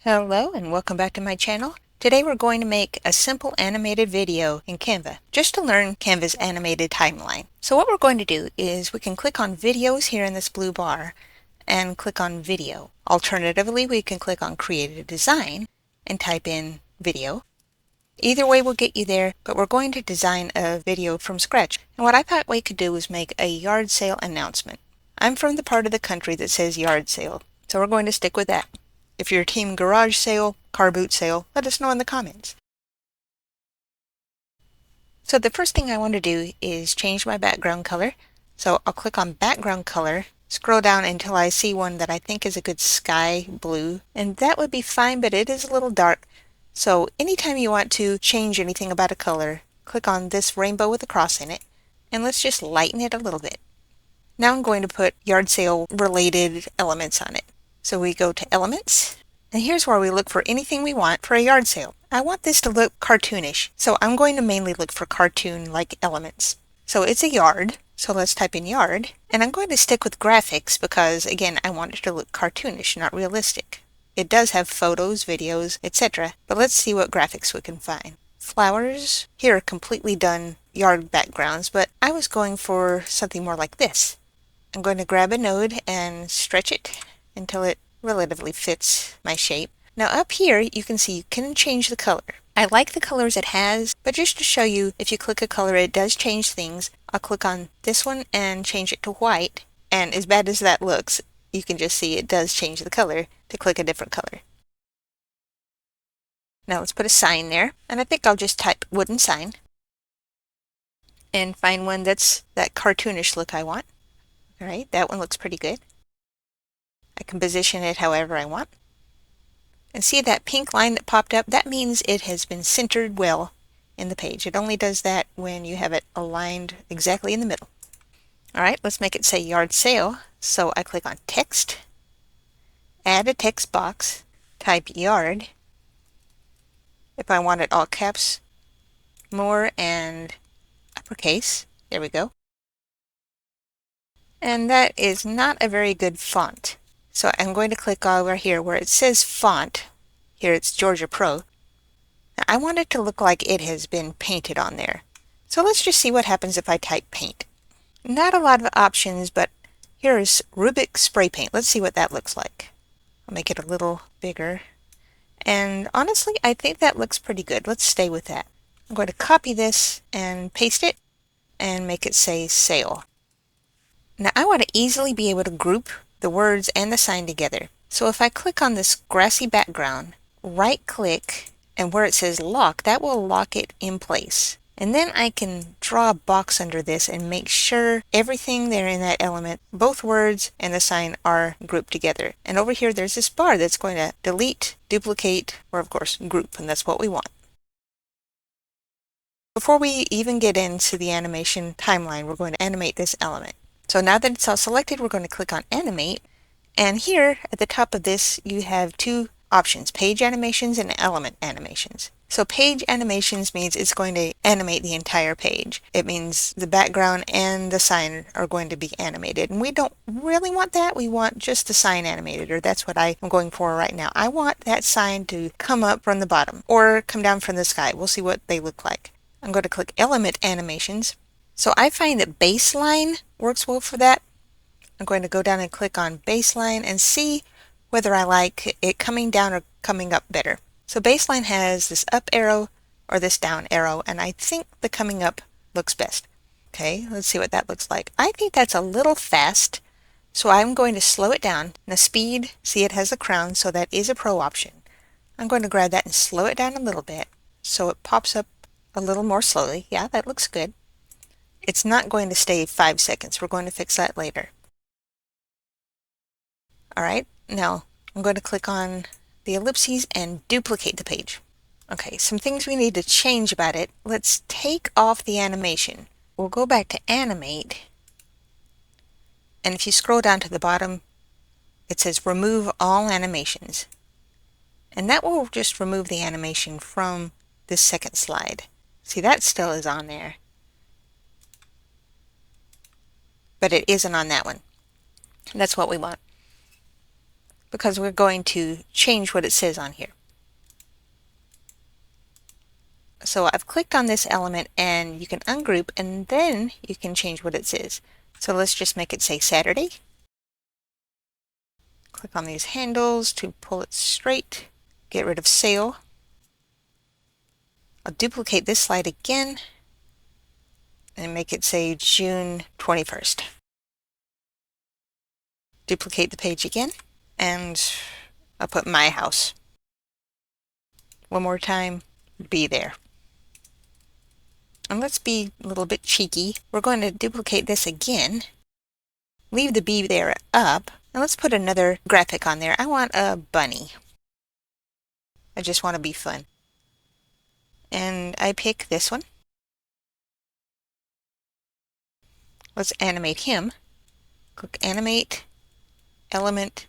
Hello and welcome back to my channel. Today we're going to make a simple animated video in Canva just to learn Canva's animated timeline. So what we're going to do is we can click on videos here in this blue bar and click on video. Alternatively, we can click on create a design and type in video. Either way will get you there, but we're going to design a video from scratch. And what I thought we could do was make a yard sale announcement. I'm from the part of the country that says yard sale, so we're going to stick with that. If you're team garage sale, car boot sale, let us know in the comments. So the first thing I want to do is change my background color. So I'll click on background color, scroll down until I see one that I think is a good sky blue, and that would be fine, but it is a little dark. So anytime you want to change anything about a color, click on this rainbow with a cross in it, and let's just lighten it a little bit. Now I'm going to put yard sale related elements on it. So we go to elements, and here's where we look for anything we want for a yard sale. I want this to look cartoonish, so I'm going to mainly look for cartoon-like elements. So it's a yard, so let's type in yard, and I'm going to stick with graphics because, again, I want it to look cartoonish, not realistic. It does have photos, videos, etc., but let's see what graphics we can find. Flowers, here are completely done yard backgrounds, but I was going for something more like this. I'm going to grab a node and stretch it until it relatively fits my shape. Now up here you can see you can change the color. I like the colors it has, but just to show you, if you click a color it does change things. I'll click on this one and change it to white, and as bad as that looks, you can just see it does change the color to click a different color. Now let's put a sign there, and I think I'll just type wooden sign and find one that's that cartoonish look I want. Alright, that one looks pretty good. I can position it however I want. And see that pink line that popped up? That means it has been centered well in the page. It only does that when you have it aligned exactly in the middle. Alright, let's make it say yard sale. So I click on text, add a text box, type yard. If I want it all caps, more, and uppercase, there we go. And that is not a very good font. So I'm going to click over here where it says font. Here it's Georgia Pro. Now I want it to look like it has been painted on there. So let's just see what happens if I type paint. Not a lot of options, but here's Rubik spray paint. Let's see what that looks like. I'll make it a little bigger. And honestly, I think that looks pretty good. Let's stay with that. I'm going to copy this and paste it and make it say sale. Now I want to easily be able to group the words and the sign together. So if I click on this grassy background, right click, and where it says lock, that will lock it in place. And then I can draw a box under this and make sure everything there in that element, both words and the sign, are grouped together. And over here there's this bar that's going to delete, duplicate, or of course group, and that's what we want. Before we even get into the animation timeline, we're going to animate this element. So now that it's all selected, we're going to click on animate, and here at the top of this you have two options, page animations and element animations. So page animations means it's going to animate the entire page. It means the background and the sign are going to be animated, and we don't really want that. We want just the sign animated, or that's what I am going for right now. I want that sign to come up from the bottom or come down from the sky. We'll see what they look like. I'm going to click element animations. So I find that baseline works well for that. I'm going to go down and click on baseline and see whether I like it coming down or coming up better. So baseline has this up arrow or this down arrow, and I think the coming up looks best. Okay, let's see what that looks like. I think that's a little fast, so I'm going to slow it down. Now speed, see it has a crown, so that is a pro option. I'm going to grab that and slow it down a little bit so it pops up a little more slowly. Yeah, that looks good. It's not going to stay 5 seconds. We're going to fix that later. Alright, now I'm going to click on the ellipses and duplicate the page. Okay, some things we need to change about it. Let's take off the animation. We'll go back to animate, and if you scroll down to the bottom, it says remove all animations. And that will just remove the animation from this second slide. See, that still is on there, but it isn't on that one. That's what we want. because we're going to change what it says on here. So I've clicked on this element and you can ungroup and then you can change what it says. So let's just make it say Saturday. Click on these handles to pull it straight. Get rid of sale. I'll duplicate this slide again and make it say June 21st. Duplicate the page again and I'll put my house. One more time, be there. And let's be a little bit cheeky. We're going to duplicate this again. Leave the be there up. And let's put another graphic on there. I want a bunny. I just want to be fun. And I pick this one. Let's animate him. Click animate, element,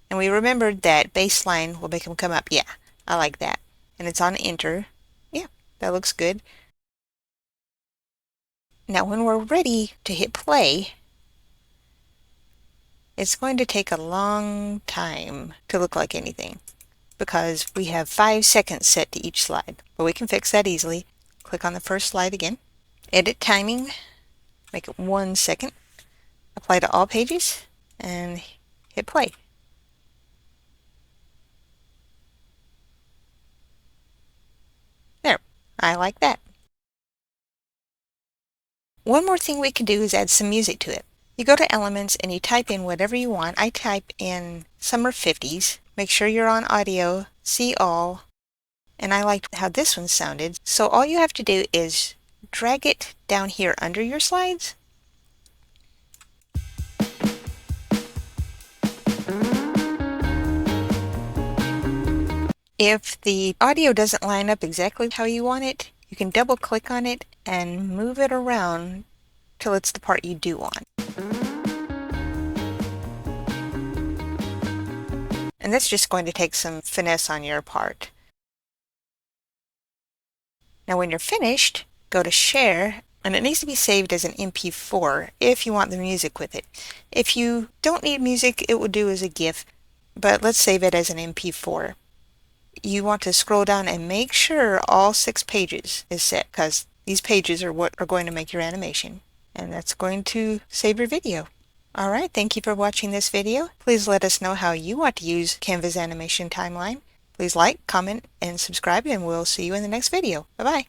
and we remembered that baseline will make him come up. Yeah, I like that. And it's on enter. Yeah, that looks good. Now when we're ready to hit play, it's going to take a long time to look like anything because we have 5 seconds set to each slide. But we can fix that easily. Click on the first slide again. Edit timing. Make it 1 second. Apply to all pages and hit play. There. I like that. One more thing we can do is add some music to it. You go to Elements and you type in whatever you want. I type in Summer 50s. Make sure you're on Audio, See All, and I liked how this one sounded. So all you have to do is drag it down here under your slides. If the audio doesn't line up exactly how you want it, you can double click on it and move it around till it's the part you do want. And that's just going to take some finesse on your part. Now when you're finished, go to Share, and it needs to be saved as an MP4 if you want the music with it. If you don't need music, it will do as a GIF, but let's save it as an MP4. You want to scroll down and make sure all 6 pages is set, because these pages are what are going to make your animation. And that's going to save your video. Alright, thank you for watching this video. Please let us know how you want to use Canva's Animation Timeline. Please like, comment, and subscribe, and we'll see you in the next video. Bye-bye.